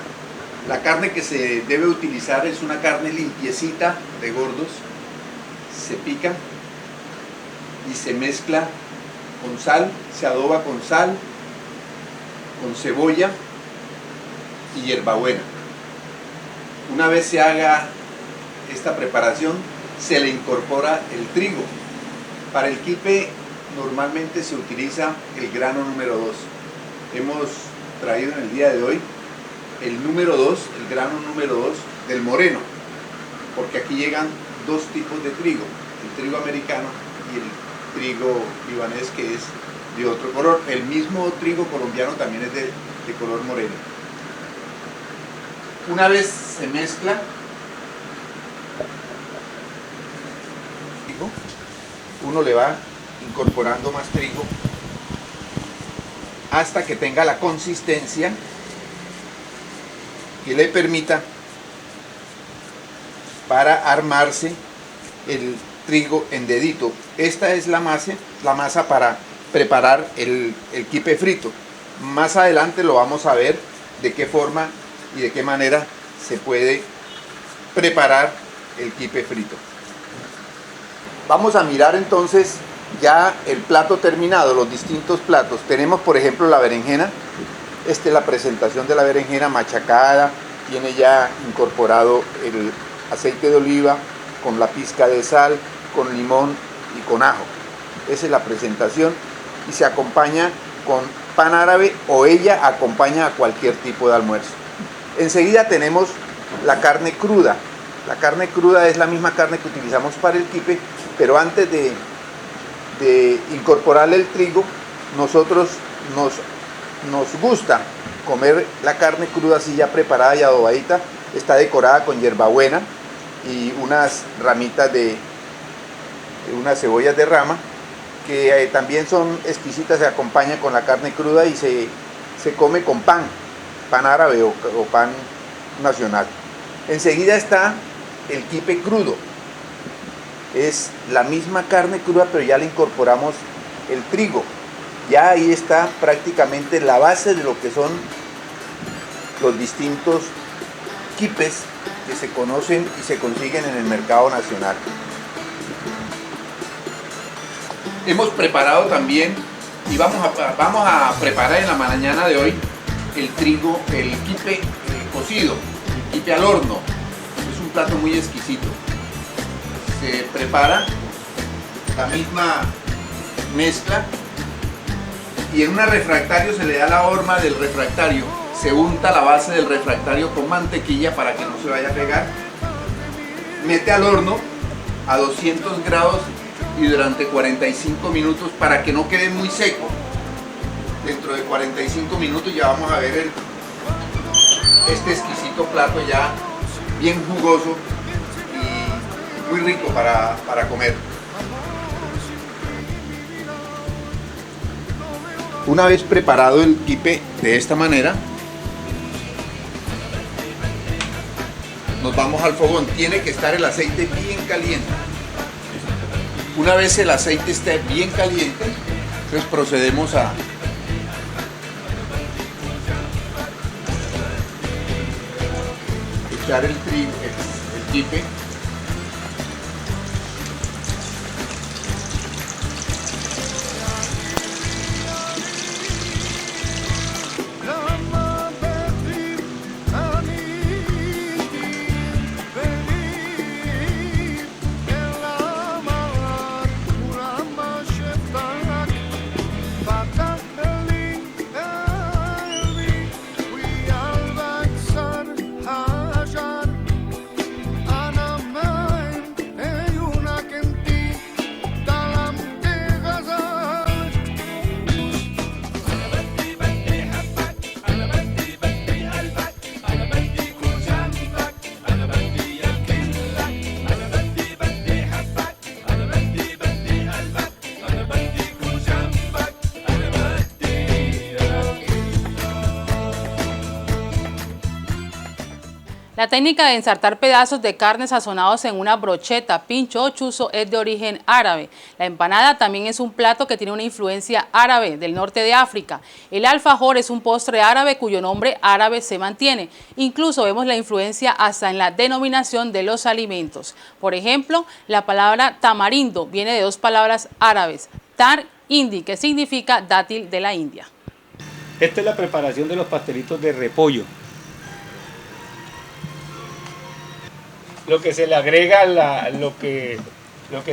La carne que se debe utilizar es una carne limpiecita de gordos, se pica y se mezcla con sal, se adoba con sal, con cebolla y hierbabuena. Una vez se haga esta preparación, se le incorpora el trigo. Para el quipe normalmente se utiliza el grano número 2. Hemos traído en el día de hoy el número 2, el grano número 2 del moreno, porque aquí llegan dos tipos de trigo, el trigo americano y el trigo libanés, que es de otro color. El mismo trigo colombiano también es de color moreno. Una vez se mezcla, uno le va incorporando más trigo hasta que tenga la consistencia que le permita para armarse el trigo en dedito. Esta es la masa para preparar el quipe frito. Más adelante lo vamos a ver de qué forma y de qué manera se puede preparar el quipe frito. Vamos a mirar entonces ya el plato terminado, los distintos platos. Tenemos por ejemplo la berenjena. Esta es la presentación de la berenjena machacada, tiene ya incorporado el aceite de oliva con la pizca de sal, con limón y con ajo. Esa es la presentación y se acompaña con pan árabe o ella acompaña a cualquier tipo de almuerzo. Enseguida tenemos la carne cruda. La carne cruda es la misma carne que utilizamos para el quipe, pero antes de incorporarle el trigo, nosotros nos gusta comer la carne cruda así ya preparada y adobadita. Está decorada con hierbabuena y unas ramitas de unas cebollas de rama que también son exquisitas. Se acompaña con la carne cruda y se come con pan árabe o pan nacional. Enseguida está el quipe crudo. Es la misma carne cruda, pero ya le incorporamos el trigo. Ya ahí está prácticamente la base de lo que son los distintos quipes que se conocen y se consiguen en el mercado nacional. Hemos preparado también y vamos a preparar en la mañana de hoy el quipe cocido, el quipe al horno. Es un plato muy exquisito. Se prepara la misma mezcla y en un refractario se le da la horma del refractario. Se unta la base del refractario con mantequilla para que no se vaya a pegar. Mete al horno a 200 grados y durante 45 minutos para que no quede muy seco. Dentro de 45 minutos ya vamos a ver este exquisito plato ya bien jugoso y muy rico para comer. Una vez preparado el quipe de esta manera, nos vamos al fogón. Tiene que estar el aceite bien caliente. Una vez el aceite esté bien caliente, entonces procedemos a echar el quipe. La técnica de ensartar pedazos de carne sazonados en una brocheta, pincho o chuzo es de origen árabe. La empanada también es un plato que tiene una influencia árabe del norte de África. El alfajor es un postre árabe cuyo nombre árabe se mantiene. Incluso vemos la influencia hasta en la denominación de los alimentos. Por ejemplo, la palabra tamarindo viene de dos palabras árabes, tar indi, que significa dátil de la India. Esta es la preparación de los pastelitos de repollo. Lo que se le agrega lo que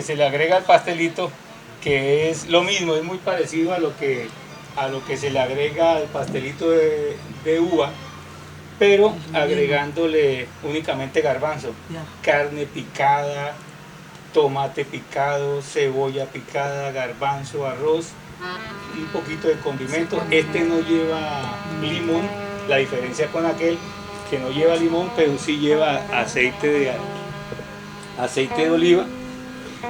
se le agrega al pastelito, que es lo mismo, es muy parecido a lo que se le agrega al pastelito de uva, pero agregándole únicamente garbanzo, carne picada, tomate picado, cebolla picada, garbanzo, arroz, un poquito de condimento. Este no lleva limón, la diferencia con aquel que no lleva limón, pero sí lleva aceite de oliva,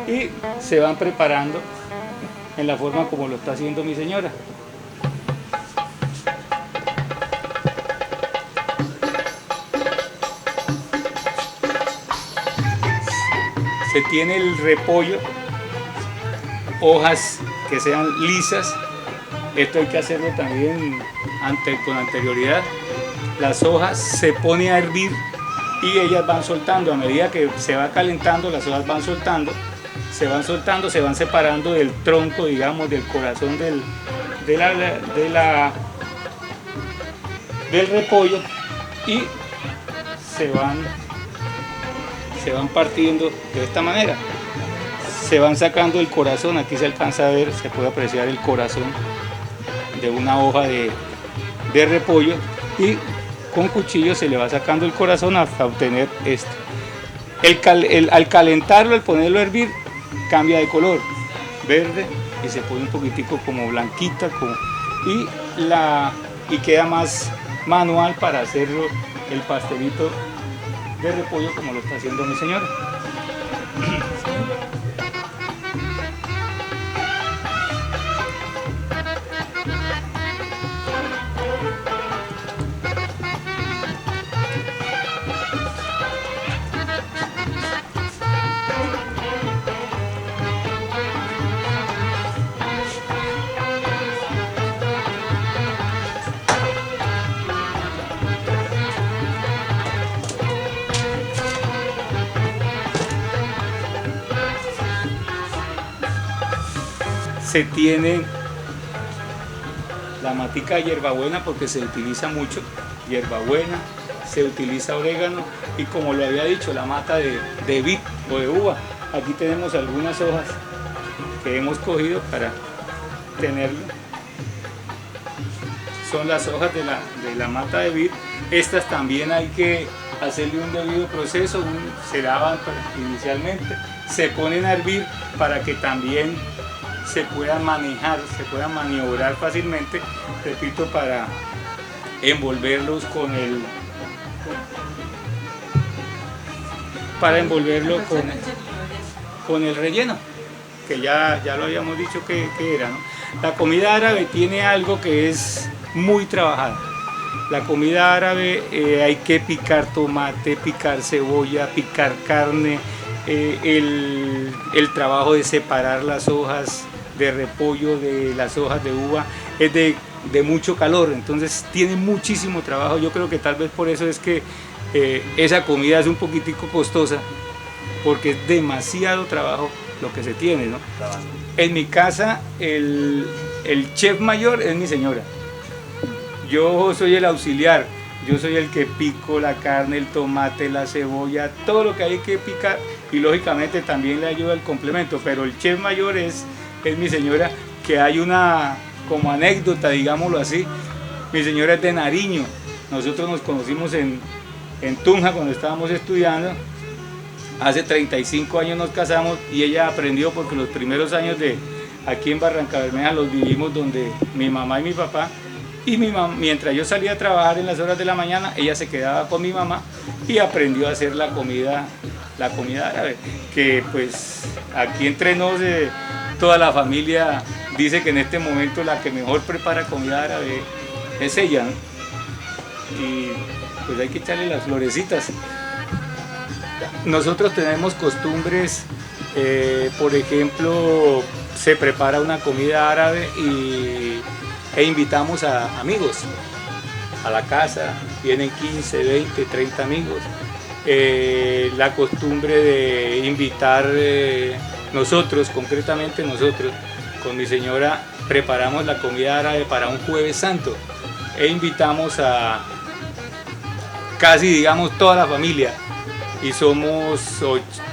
y se van preparando en la forma como lo está haciendo mi señora. Se tiene el repollo, hojas que sean lisas. Esto hay que hacerlo también con anterioridad. Las hojas se pone a hervir y ellas van soltando. A medida que se va calentando, las hojas van soltando, se van separando del tronco, digamos, del corazón del repollo, y se van partiendo de esta manera. Se van sacando el corazón. Aquí se alcanza a ver, se puede apreciar el corazón de una hoja de repollo, y con cuchillo se le va sacando el corazón hasta obtener esto. Al calentarlo, al ponerlo a hervir, cambia de color, verde, y se pone un poquitico como blanquita, y queda más manual para hacerlo el pastelito de repollo como lo está haciendo mi señora. Se tiene la matica de hierbabuena, porque se utiliza mucho hierbabuena, se utiliza orégano, y como lo había dicho, la mata de vid o de uva. Aquí tenemos algunas hojas que hemos cogido para tenerlo. Son las hojas de la mata de vid. Estas también hay que hacerle un debido proceso. Se lavan inicialmente, se ponen a hervir para que también se puedan manejar, se puedan maniobrar fácilmente, repito, para envolverlos con el relleno, que ya lo habíamos dicho que era, ¿no? La comida árabe tiene algo que es muy trabajada. La comida árabe hay que picar tomate, picar cebolla, picar carne, el trabajo de separar las hojas de repollo de las hojas de uva es de mucho calor, entonces tiene muchísimo trabajo. Yo creo que tal vez por eso es que esa comida es un poquitico costosa, porque es demasiado trabajo lo que se tiene, ¿no? En mi casa el chef mayor es mi señora. Yo soy el auxiliar, yo soy el que pico la carne, el tomate, la cebolla, todo lo que hay que picar, y lógicamente también le ayuda el complemento, pero el chef mayor es mi señora, que hay una como anécdota, digámoslo así. Mi señora es de Nariño, nosotros nos conocimos en Tunja cuando estábamos estudiando, hace 35 años nos casamos y ella aprendió, porque los primeros años de aquí en Barrancabermeja los vivimos donde mi mamá y mi papá. Y mientras yo salía a trabajar en las horas de la mañana, ella se quedaba con mi mamá y aprendió a hacer la comida árabe, que pues aquí entre nos toda la familia dice que en este momento la que mejor prepara comida árabe es ella, ¿no? Y pues hay que echarle las florecitas. Nosotros tenemos costumbres, por ejemplo, se prepara una comida árabe e invitamos a amigos a la casa, vienen 15, 20, 30 amigos. La costumbre de invitar, nosotros, concretamente nosotros, con mi señora, preparamos la comida árabe para un Jueves Santo e invitamos a casi, digamos, toda la familia, y somos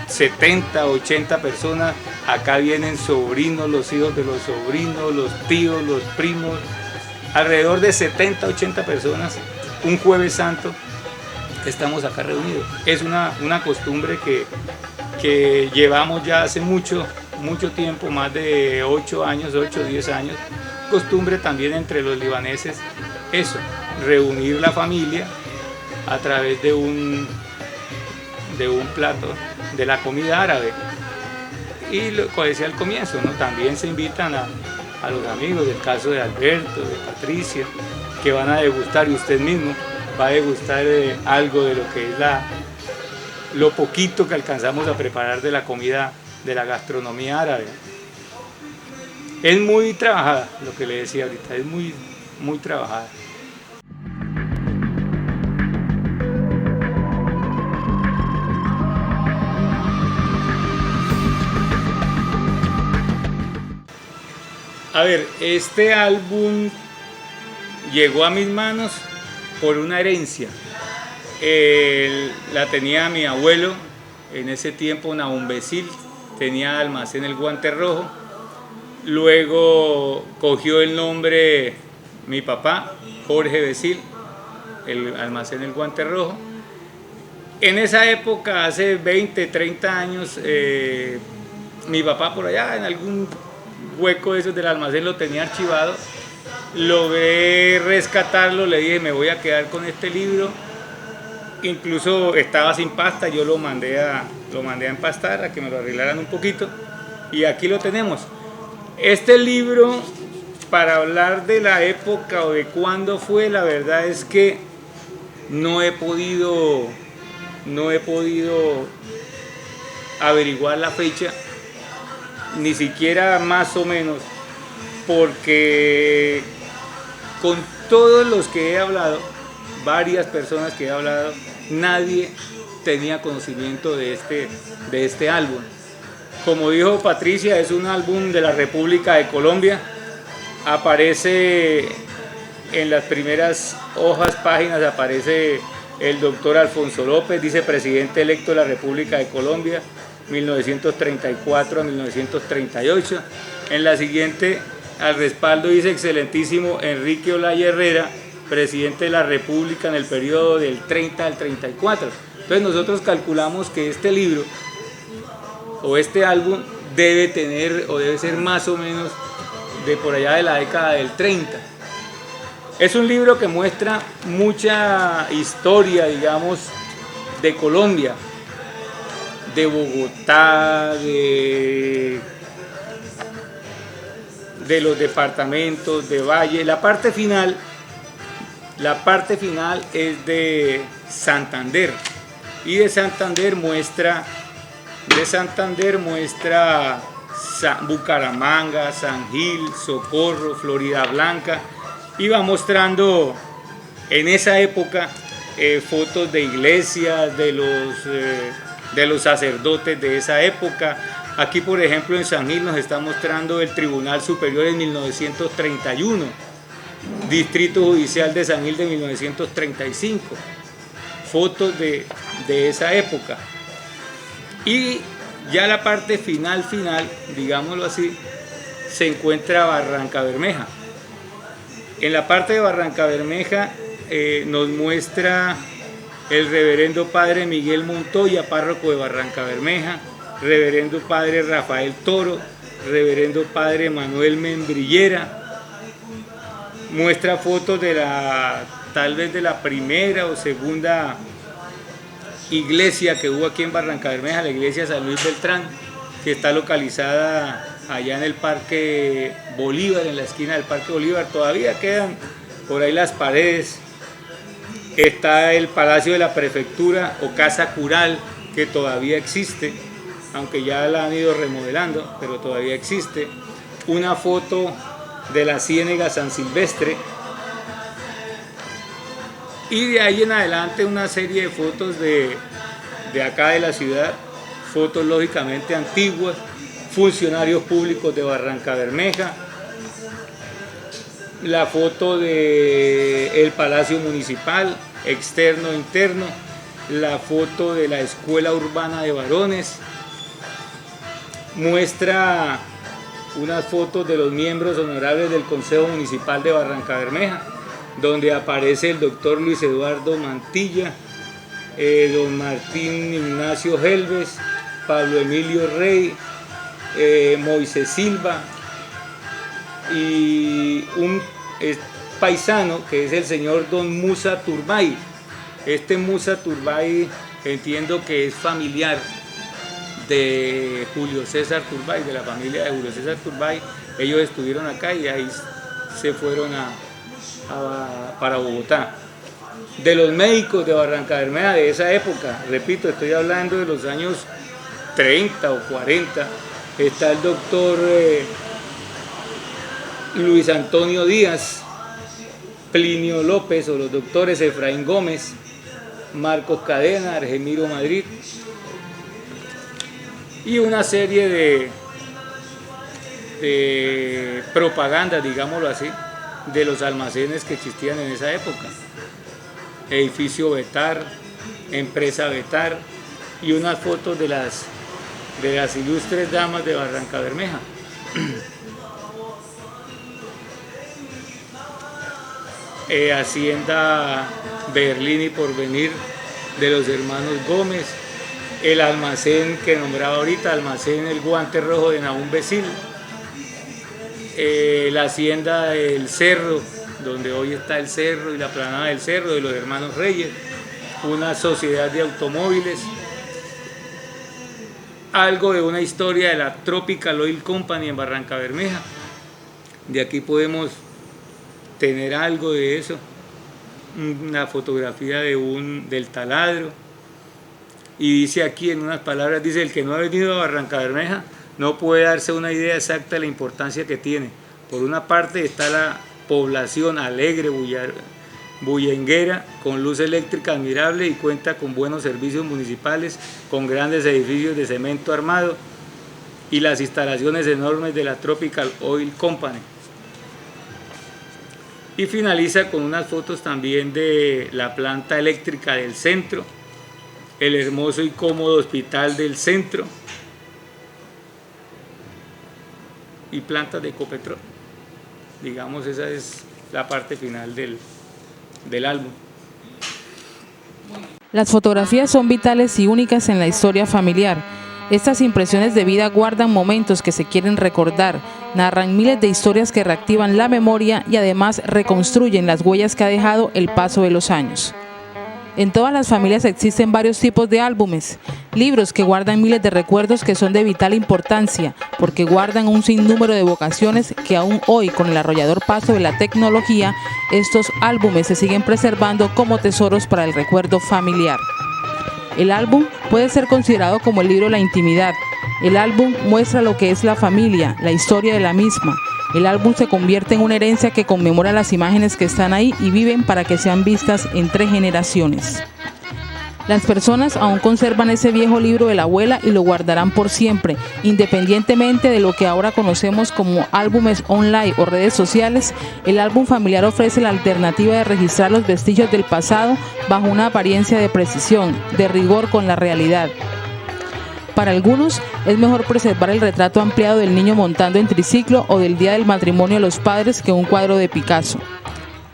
70, 80 personas. Acá vienen sobrinos, los hijos de los sobrinos, los tíos, los primos, alrededor de 70, 80 personas, un Jueves Santo estamos acá reunidos. Es una costumbre que llevamos ya hace mucho tiempo, más de 8 años, 8 o 10 años, costumbre también entre los libaneses, eso, reunir la familia a través de un plato de la comida árabe. Y como decía al comienzo, ¿no? También se invitan a los amigos, del caso de Alberto, de Patricia, que van a degustar, y usted mismo va a degustar algo de lo que es lo poquito que alcanzamos a preparar de la comida, de la gastronomía árabe. Es muy trabajada, lo que le decía ahorita, es muy, muy trabajada. A ver, este álbum llegó a mis manos por una herencia. La tenía mi abuelo, en ese tiempo Nahum Besil, tenía almacén El Guante Rojo. Luego cogió el nombre mi papá, Jorge Besil, el almacén El Guante Rojo. En esa época, hace 20, 30 años, mi papá por allá en algún hueco de esos del almacén lo tenía archivado. Logré rescatarlo, le dije me voy a quedar con este libro. Incluso estaba sin pasta, yo lo mandé a empastar, a que me lo arreglaran un poquito, y aquí lo tenemos. Este libro, para hablar de la época o de cuándo fue, la verdad es que no he podido averiguar la fecha, ni siquiera más o menos, porque con todos los que he hablado, varias personas que he hablado, nadie tenía conocimiento de este álbum. Como dijo Patricia, es un álbum de la República de Colombia. Aparece en las primeras páginas, aparece el doctor Alfonso López, dice presidente electo de la República de Colombia, 1934 a 1938. En la siguiente, al respaldo, dice excelentísimo Enrique Olaya Herrera, presidente de la República en el periodo del 30 al 34. Entonces nosotros calculamos que este libro o este álbum debe tener o debe ser más o menos de por allá de la década del 30. Es un libro que muestra mucha historia, digamos, de Colombia, de Bogotá, de los departamentos, de Valle. La parte final La parte final es de Santander, y de Santander muestra Bucaramanga, San Gil, Socorro, Florida Blanca, y va mostrando en esa época fotos de iglesias, de los sacerdotes de esa época. Aquí, por ejemplo, en San Gil nos está mostrando el Tribunal Superior en 1931, Distrito Judicial de San Gil de 1935, fotos de esa época. Y ya la parte final, digámoslo así, se encuentra Barranca Bermeja. En la parte de Barranca Bermeja nos muestra el reverendo padre Miguel Montoya, párroco de Barranca Bermeja, reverendo padre Rafael Toro, reverendo padre Manuel Membrillera. Muestra fotos de tal vez de la primera o segunda iglesia que hubo aquí en Barranca Bermeja, la iglesia San Luis Beltrán, que está localizada allá en el Parque Bolívar, en la esquina del Parque Bolívar. Todavía quedan por ahí las paredes. Está el Palacio de la Prefectura o Casa Cural, que todavía existe, aunque ya la han ido remodelando, pero todavía existe. Una foto de la Ciénega San Silvestre, y de ahí en adelante una serie de fotos de acá de la ciudad, fotos lógicamente antiguas, funcionarios públicos de Barranca Bermeja, la foto del Palacio Municipal, externo e interno, la foto de la Escuela Urbana de Varones, muestra unas fotos de los miembros honorables del Consejo Municipal de Barranca Bermeja, donde aparece el doctor Luis Eduardo Mantilla, don Martín Ignacio Helves, Pablo Emilio Rey, Moisés Silva, y un paisano que es el señor don Musa Turbay. Este Musa Turbay entiendo que es familiar de Julio César Turbay, de la familia de Julio César Turbay. Ellos estuvieron acá y ahí se fueron para Bogotá. De los médicos de Barranca Bermeja de esa época, repito, estoy hablando de los años 30 o 40, está el doctor Luis Antonio Díaz, Plinio López, o los doctores Efraín Gómez, Marcos Cadena, Argemiro Madrid, y una serie de propaganda, digámoslo así, de los almacenes que existían en esa época. Edificio Betar, empresa Betar, y unas fotos de las ilustres damas de Barranca Bermeja. Hacienda Berlín y Porvenir de los hermanos Gómez, el almacén que nombraba ahorita, almacén El Guante Rojo de Nahum Becil, la hacienda del Cerro, donde hoy está el Cerro y la planada del Cerro de los hermanos Reyes, una sociedad de automóviles, algo de una historia de la Tropical Oil Company en Barranca Bermeja. De aquí podemos tener algo de eso, una fotografía del taladro, y dice aquí en unas palabras, dice: el que no ha venido a Barranca Bermeja no puede darse una idea exacta de la importancia que tiene. Por una parte está la población alegre, bullenguera, con luz eléctrica admirable y cuenta con buenos servicios municipales, con grandes edificios de cemento armado y las instalaciones enormes de la Tropical Oil Company. Y finaliza con unas fotos también de la planta eléctrica del centro, el hermoso y cómodo hospital del centro y plantas de Ecopetrol. Digamos, esa es la parte final del álbum. Las fotografías son vitales y únicas en la historia familiar. Estas impresiones de vida guardan momentos que se quieren recordar, narran miles de historias que reactivan la memoria y además reconstruyen las huellas que ha dejado el paso de los años. En todas las familias existen varios tipos de álbumes, libros que guardan miles de recuerdos que son de vital importancia, porque guardan un sinnúmero de vocaciones que aún hoy, con el arrollador paso de la tecnología, estos álbumes se siguen preservando como tesoros para el recuerdo familiar. El álbum puede ser considerado como el libro de la intimidad. El álbum muestra lo que es la familia, la historia de la misma. El álbum se convierte en una herencia que conmemora las imágenes que están ahí y viven para que sean vistas entre generaciones. Las personas aún conservan ese viejo libro de la abuela y lo guardarán por siempre, independientemente de lo que ahora conocemos como álbumes online o redes sociales. El álbum familiar ofrece la alternativa de registrar los vestigios del pasado bajo una apariencia de precisión, de rigor con la realidad. Para algunos es mejor preservar el retrato ampliado del niño montando en triciclo o del día del matrimonio de los padres que un cuadro de Picasso.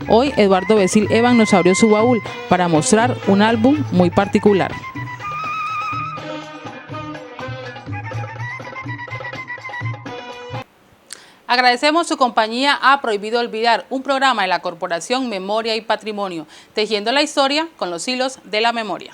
Hoy Eduardo Becil Evan nos abrió su baúl para mostrar un álbum muy particular. Agradecemos su compañía a Prohibido Olvidar, un programa de la Corporación Memoria y Patrimonio, tejiendo la historia con los hilos de la memoria.